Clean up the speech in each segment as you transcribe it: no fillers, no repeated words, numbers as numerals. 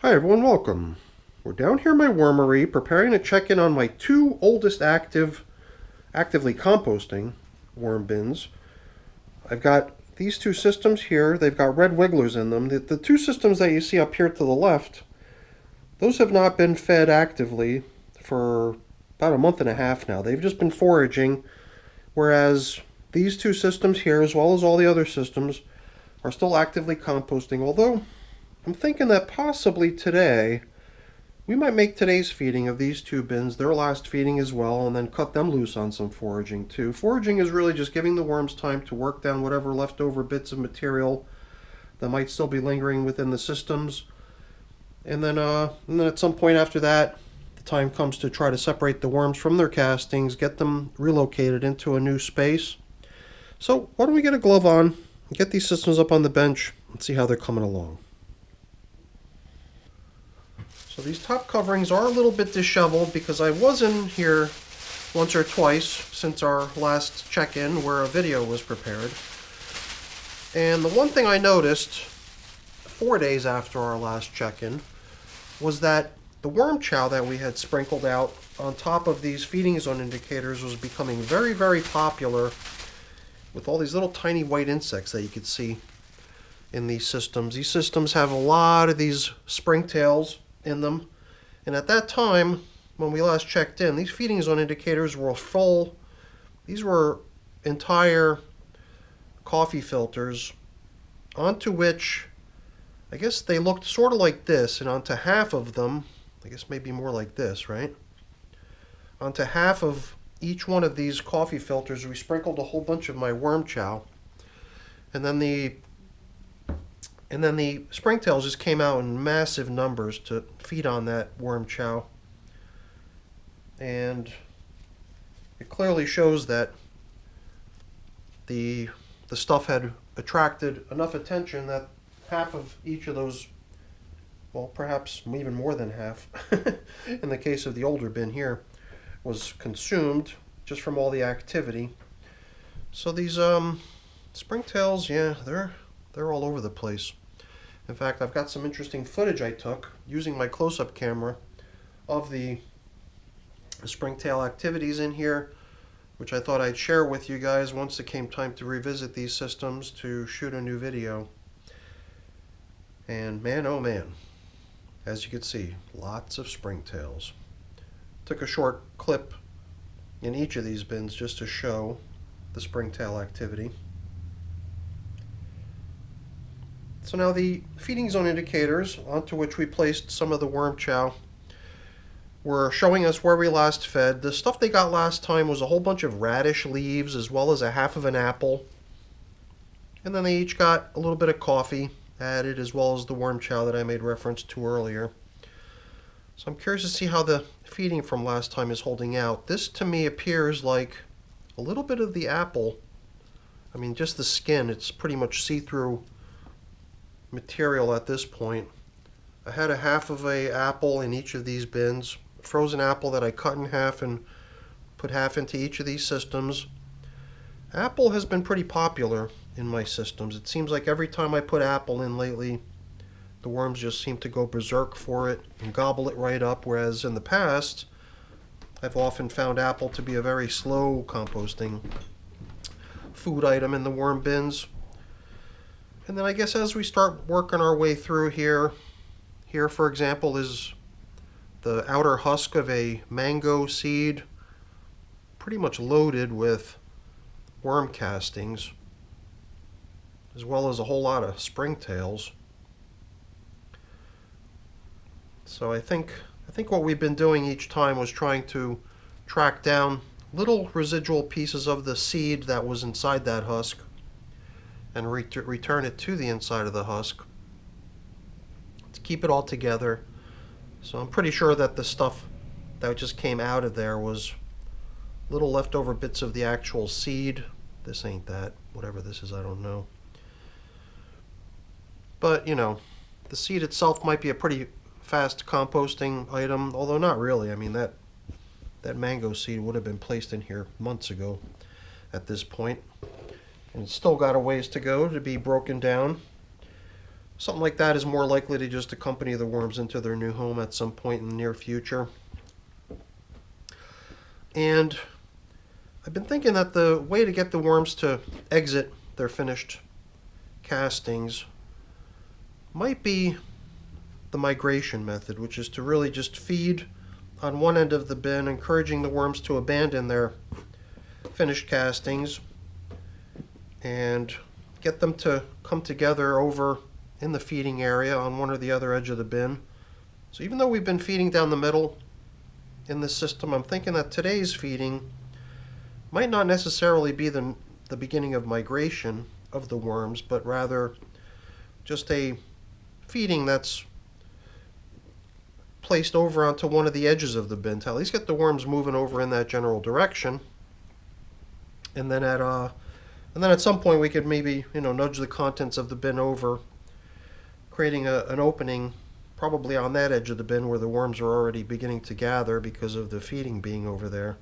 Hi everyone, welcome. We're down here in my wormery preparing to check in on my two oldest actively composting worm bins. I've got these two systems here. They've got red wigglers in them. The two systems that you see up here to the left, those have not been fed actively for about a month and a half now. They've just been foraging, whereas these two systems here, as well as all the other systems, are still actively composting, although I'm thinking that possibly today we might make today's feeding of these two bins their last feeding as well, and then cut them loose on some foraging too. Foraging is really just giving the worms time to work down whatever leftover bits of material that might still be lingering within the systems. And then at some point after that, the time comes to try to separate the worms from their castings, get them relocated into a new space. So why don't we get a glove on, get these systems up on the bench, and see how they're coming along. So these top coverings are a little bit disheveled because I was in here once or twice since our last check-in where a video was prepared. And the one thing I noticed 4 days after our last check-in was that the worm chow that we had sprinkled out on top of these feeding zone indicators was becoming very, very popular with all these little tiny white insects that you could see in these systems. These systems have a lot of these springtails in them, and at that time when we last checked in, these feeding zone indicators were full. These were entire coffee filters onto which I guess they looked sort of like this, and onto half of them, I guess maybe more like this, right? Onto half of each one of these coffee filters we sprinkled a whole bunch of my worm chow, and then the springtails just came out in massive numbers to feed on that worm chow. And it clearly shows that the stuff had attracted enough attention that half of each of those, well, perhaps even more than half, in the case of the older bin here, was consumed just from all the activity. So these springtails, yeah, they're all over the place. In fact, I've got some interesting footage I took using my close-up camera of the springtail activities in here, which I thought I'd share with you guys once it came time to revisit these systems to shoot a new video. And man, oh man, as you can see, lots of springtails. Took a short clip in each of these bins just to show the springtail activity. So now the feeding zone indicators onto which we placed some of the worm chow were showing us where we last fed. The stuff they got last time was a whole bunch of radish leaves as well as a half of an apple. And then they each got a little bit of coffee added as well as the worm chow that I made reference to earlier. So I'm curious to see how the feeding from last time is holding out. This to me appears like a little bit of the apple. I mean, just the skin, it's pretty much see-through material at this point. I had a half of a apple in each of these bins, a frozen apple that I cut in half and put half into each of these systems. Apple has been pretty popular in my systems. It seems like every time I put apple in lately, the worms just seem to go berserk for it and gobble it right up, whereas in the past, I've often found apple to be a very slow composting food item in the worm bins. And then I guess as we start working our way through here for example is the outer husk of a mango seed, pretty much loaded with worm castings, as well as a whole lot of springtails. So I think what we've been doing each time was trying to track down little residual pieces of the seed that was inside that husk and return it to the inside of the husk to keep it all together. So I'm pretty sure that the stuff that just came out of there was little leftover bits of the actual seed. This ain't that. Whatever this is, I don't know. But, you know, the seed itself might be a pretty fast composting item, although not really. I mean, that mango seed would have been placed in here months ago at this point. And it's still got a ways to go to be broken down. Something like that is more likely to just accompany the worms into their new home at some point in the near future. And I've been thinking that the way to get the worms to exit their finished castings might be the migration method, which is to really just feed on one end of the bin, encouraging the worms to abandon their finished castings and get them to come together over in the feeding area on one or the other edge of the bin. So even though we've been feeding down the middle in this system, I'm thinking that today's feeding might not necessarily be the beginning of migration of the worms, but rather just a feeding that's placed over onto one of the edges of the bin to at least get the worms moving over in that general direction. And then at some point we could maybe nudge the contents of the bin over, creating an opening probably on that edge of the bin where the worms are already beginning to gather because of the feeding being over there,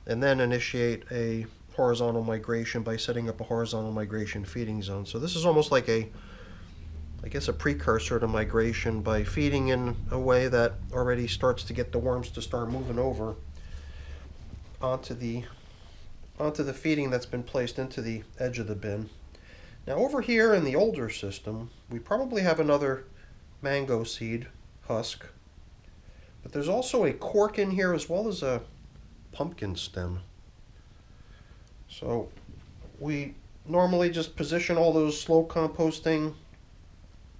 and then initiate a horizontal migration by setting up a horizontal migration feeding zone. So this is almost like a precursor to migration by feeding in a way that already starts to get the worms to start moving over onto the feeding that's been placed into the edge of the bin. Now over here in the older system, we probably have another mango seed husk, but there's also a cork in here as well as a pumpkin stem. So we normally just position all those slow composting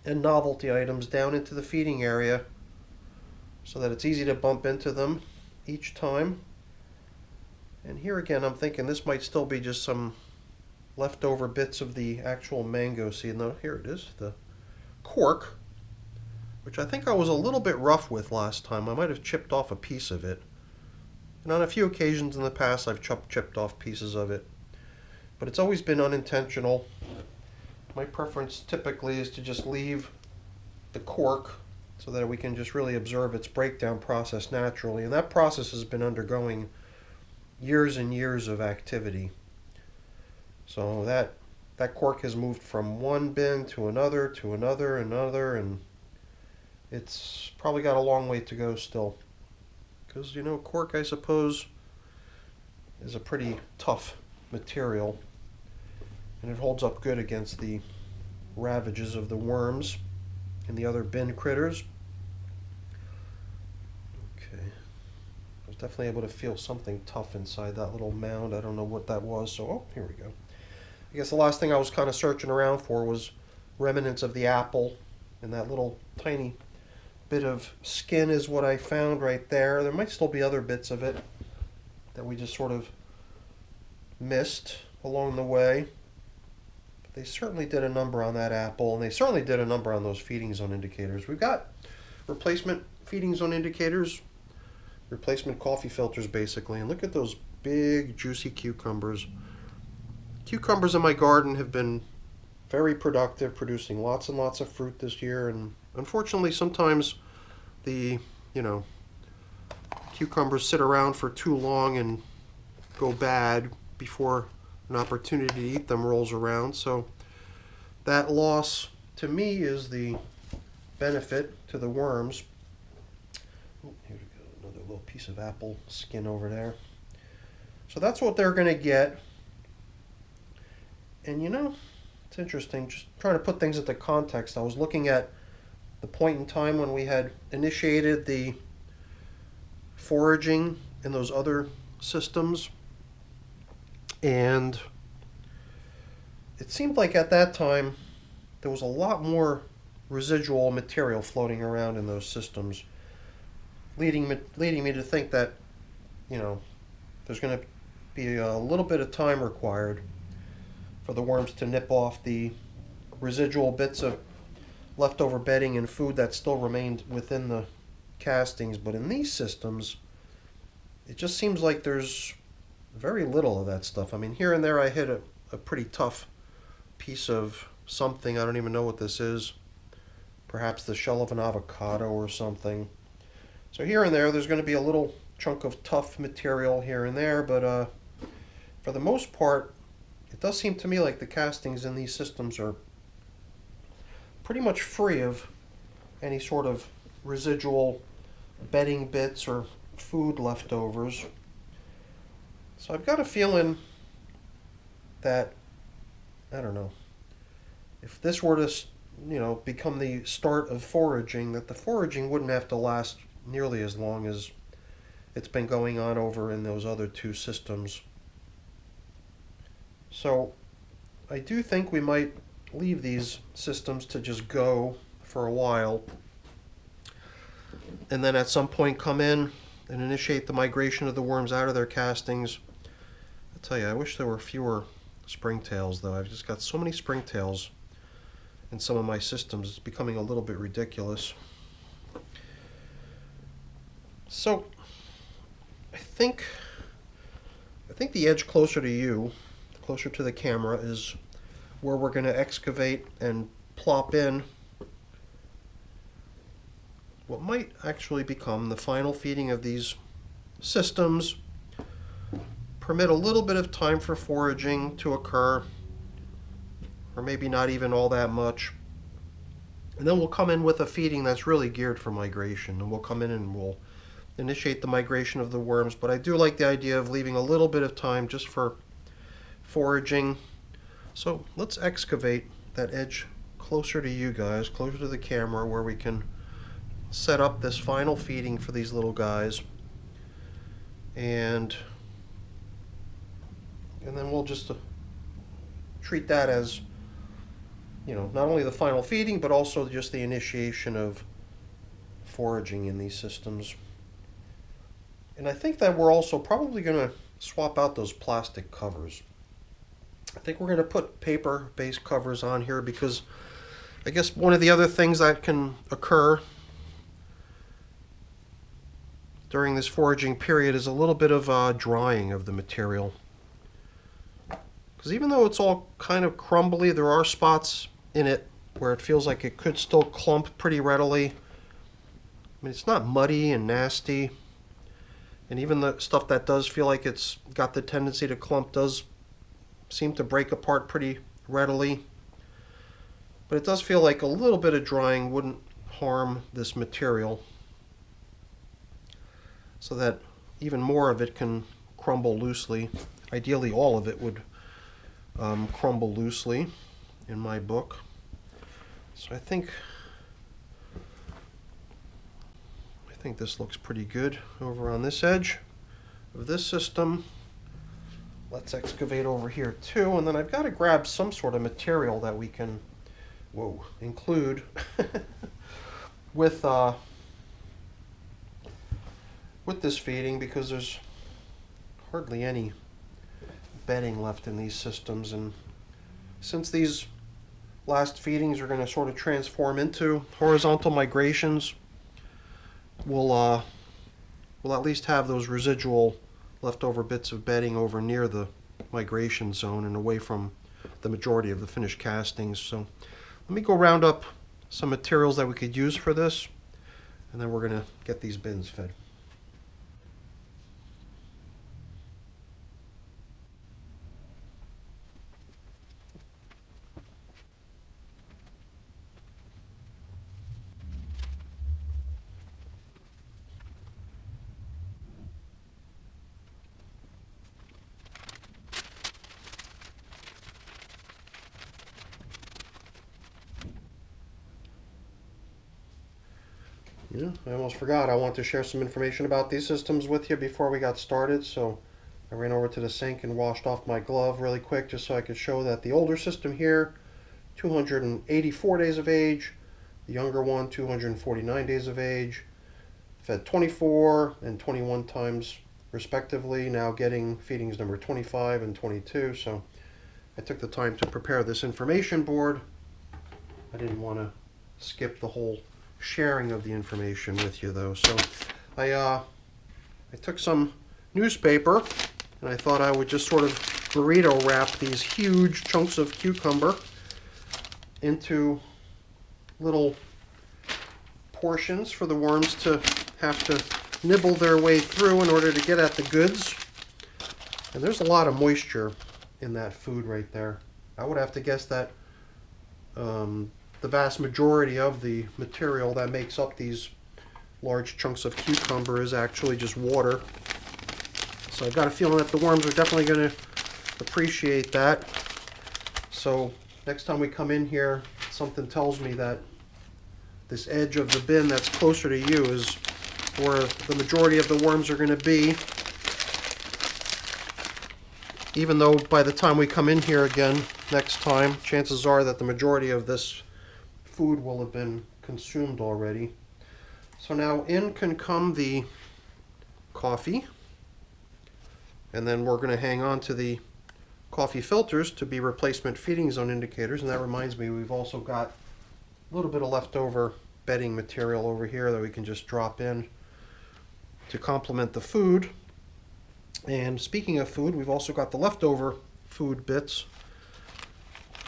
and novelty items down into the feeding area so that it's easy to bump into them each time. And here again, I'm thinking this might still be just some leftover bits of the actual mango seed. No, here it is, the cork, which I think I was a little bit rough with last time. I might have chipped off a piece of it. And on a few occasions in the past, I've chipped off pieces of it. But it's always been unintentional. My preference typically is to just leave the cork so that we can just really observe its breakdown process naturally. And that process has been undergoing years and years of activity. So that cork has moved from one bin to another, and it's probably got a long way to go still. Because, cork, I suppose, is a pretty tough material, and it holds up good against the ravages of the worms and the other bin critters. Okay, I was definitely able to feel something tough inside that little mound. I don't know what that was, so, oh, here we go. I guess the last thing I was kind of searching around for was remnants of the apple, and that little tiny bit of skin is what I found right there. There might still be other bits of it that we just sort of missed along the way. But they certainly did a number on that apple, and they certainly did a number on those feeding zone indicators. We've got replacement feeding zone indicators, replacement coffee filters basically, and look at those big juicy cucumbers. Cucumbers in my garden have been very productive, producing lots and lots of fruit this year, and unfortunately sometimes the cucumbers sit around for too long and go bad before an opportunity to eat them rolls around. So that loss to me is the benefit to the worms. Oh, here we go, another little piece of apple skin over there. So that's what they're going to get. And it's interesting, just trying to put things into context. I was looking at the point in time when we had initiated the foraging in those other systems, and it seemed like at that time there was a lot more residual material floating around in those systems, leading me to think that there's going to be a little bit of time required for the worms to nip off the residual bits of leftover bedding and food that still remained within the castings. But in these systems, it just seems like there's very little of that stuff. I mean, here and there I hit a pretty tough piece of something. I don't even know what this is. Perhaps the shell of an avocado or something. So here and there, there's going to be a little chunk of tough material here and there, but for the most part, it does seem to me like the castings in these systems are pretty much free of any sort of residual bedding bits or food leftovers. So I've got a feeling that, I don't know, if this were to, become the start of foraging, that the foraging wouldn't have to last nearly as long as it's been going on over in those other two systems. So I do think we might leave these systems to just go for a while, and then at some point come in and initiate the migration of the worms out of their castings. I tell you, I wish there were fewer springtails, though. I've just got so many springtails in some of my systems. It's becoming a little bit ridiculous. So I think the edge closer to you, closer to the camera, is where we're going to excavate and plop in what might actually become the final feeding of these systems. Permit a little bit of time for foraging to occur, or maybe not even all that much. And then we'll come in with a feeding that's really geared for migration, and we'll come in and we'll initiate the migration of the worms. But I do like the idea of leaving a little bit of time just for foraging. So let's excavate that edge closer to you guys, closer to the camera, where we can set up this final feeding for these little guys. And then we'll just treat that as, not only the final feeding, but also just the initiation of foraging in these systems. And I think that we're also probably going to swap out those plastic covers. I think we're going to put paper-based covers on here, because I guess one of the other things that can occur during this foraging period is a little bit of drying of the material. Because even though it's all kind of crumbly, there are spots in it where it feels like it could still clump pretty readily. I mean, it's not muddy and nasty, and even the stuff that does feel like it's got the tendency to clump does seem to break apart pretty readily. But it does feel like a little bit of drying wouldn't harm this material, so that even more of it can crumble loosely. Ideally, all of it would crumble loosely in my book. So I think this looks pretty good over on this edge of this system. Let's excavate over here too, and then I've got to grab some sort of material that we can include with this feeding, because there's hardly any bedding left in these systems. And since these last feedings are going to sort of transform into horizontal migrations, we'll at least have those residual leftover bits of bedding over near the migration zone and away from the majority of the finished castings. So let me go round up some materials that we could use for this, and then we're going to get these bins fed. Yeah, I almost forgot. I want to share some information about these systems with you before we got started, so I ran over to the sink and washed off my glove really quick just so I could show that the older system here, 284 days of age, the younger one, 249 days of age, fed 24 and 21 times respectively, now getting feedings number 25 and 22. So I took the time to prepare this information board. I didn't want to skip the whole sharing of the information with you though. So I took some newspaper and I thought I would just sort of burrito wrap these huge chunks of cucumber into little portions for the worms to have to nibble their way through in order to get at the goods. And there's a lot of moisture in that food right there. I would have to guess that the the vast majority of the material that makes up these large chunks of cucumber is actually just water. So I've got a feeling that the worms are definitely going to appreciate that. So next time we come in here, something tells me that this edge of the bin that's closer to you is where the majority of the worms are going to be. Even though by the time we come in here again next time, chances are that the majority of this food will have been consumed already. So now in can come the coffee, and then we're going to hang on to the coffee filters to be replacement feeding zone indicators. And that reminds me, we've also got a little bit of leftover bedding material over here that we can just drop in to complement the food. And speaking of food, we've also got the leftover food bits,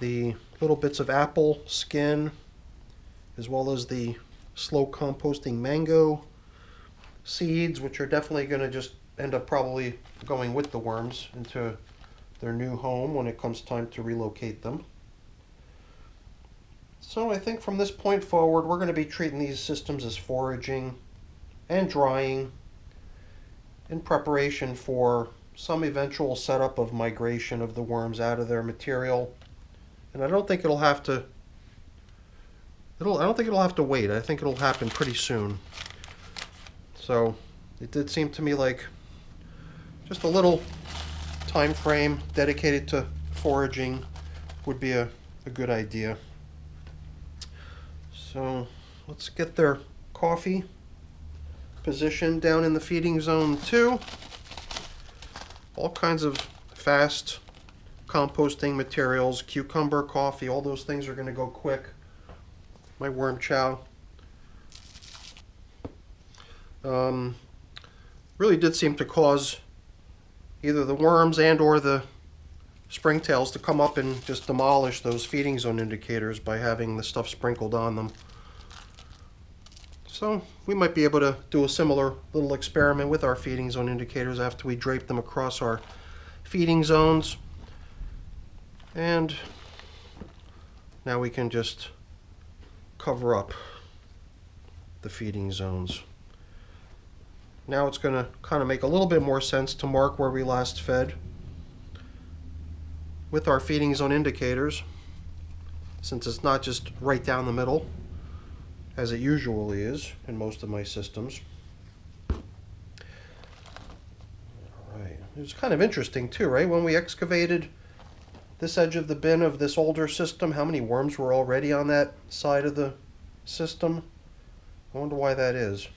the little bits of apple skin, as well as the slow composting mango seeds, which are definitely going to just end up probably going with the worms into their new home when it comes time to relocate them. So I think from this point forward, we're going to be treating these systems as foraging and drying in preparation for some eventual setup of migration of the worms out of their material. And I don't think it'll have to wait. I think it'll happen pretty soon. So it did seem to me like just a little time frame dedicated to foraging would be a good idea. So let's get their coffee positioned down in the feeding zone 2. All kinds of fast composting materials, cucumber, coffee, all those things are going to go quick. My worm chow really did seem to cause either the worms and or the springtails to come up and just demolish those feeding zone indicators by having the stuff sprinkled on them. So we might be able to do a similar little experiment with our feeding zone indicators after we drape them across our feeding zones. And now we can just cover up the feeding zones. Now it's going to kind of make a little bit more sense to mark where we last fed with our feeding zone indicators, since it's not just right down the middle as it usually is in most of my systems. Alright, it was kind of interesting too, right? When we excavated this edge of the bin of this older system, how many worms were already on that side of the system? I wonder why that is.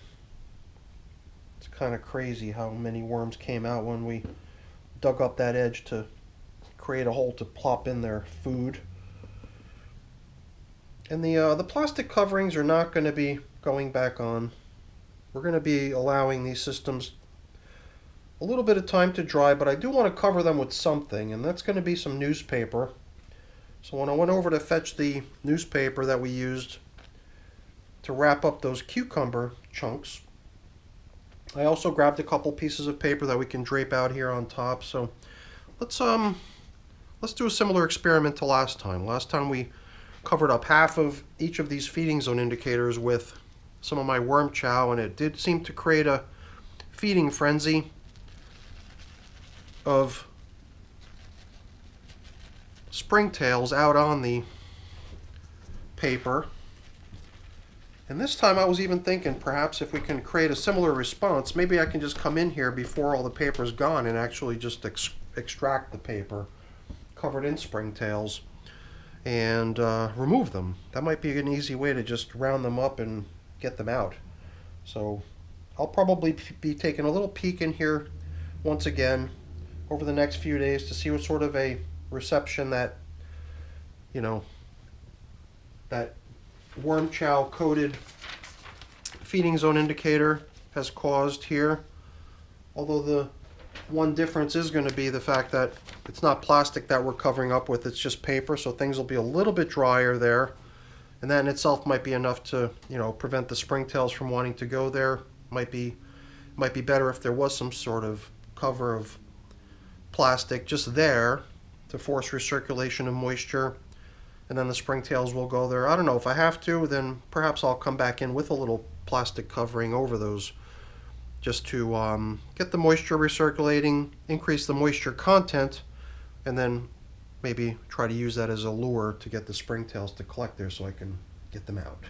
It's kind of crazy how many worms came out when we dug up that edge to create a hole to plop in their food. And the plastic coverings are not going to be going back on. We're going to be allowing these systems a little bit of time to dry, but I do want to cover them with something, and that's going to be some newspaper. So when I went over to fetch the newspaper that we used to wrap up those cucumber chunks, I also grabbed a couple pieces of paper that we can drape out here on top. So let's do a similar experiment to last time. Last time we covered up half of each of these feeding zone indicators with some of my worm chow, and it did seem to create a feeding frenzy of springtails out on the paper. And this time I was even thinking perhaps if we can create a similar response, maybe I can just come in here before all the paper's gone and actually just extract the paper covered in springtails and remove them. That might be an easy way to just round them up and get them out. So I'll probably be taking a little peek in here once again over the next few days to see what sort of a reception that, you know, that worm chow coated feeding zone indicator has caused here. Although the one difference is going to be the fact that it's not plastic that we're covering up with, it's just paper, so things will be a little bit drier there, and that in itself might be enough to, you know, prevent the springtails from wanting to go there. Might be better if there was some sort of cover of plastic just there to force recirculation of moisture and then the springtails will go there. I don't know, if I have to, then perhaps I'll come back in with a little plastic covering over those, just to get the moisture recirculating, increase the moisture content, and then maybe try to use that as a lure to get the springtails to collect there so I can get them out.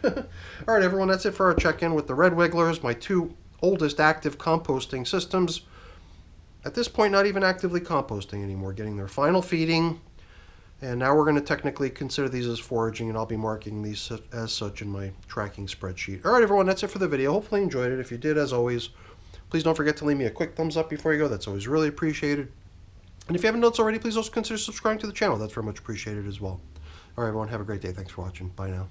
All right, everyone, that's it for our check-in with the red wigglers, my two oldest active composting systems. At this point, not even actively composting anymore, getting their final feeding. And now we're going to technically consider these as foraging, and I'll be marking these as such in my tracking spreadsheet. All right, everyone, that's it for the video. Hopefully you enjoyed it. If you did, as always, please don't forget to leave me a quick thumbs up before you go. That's always really appreciated. And if you haven't done so already, please also consider subscribing to the channel. That's very much appreciated as well. All right, everyone, have a great day. Thanks for watching. Bye now.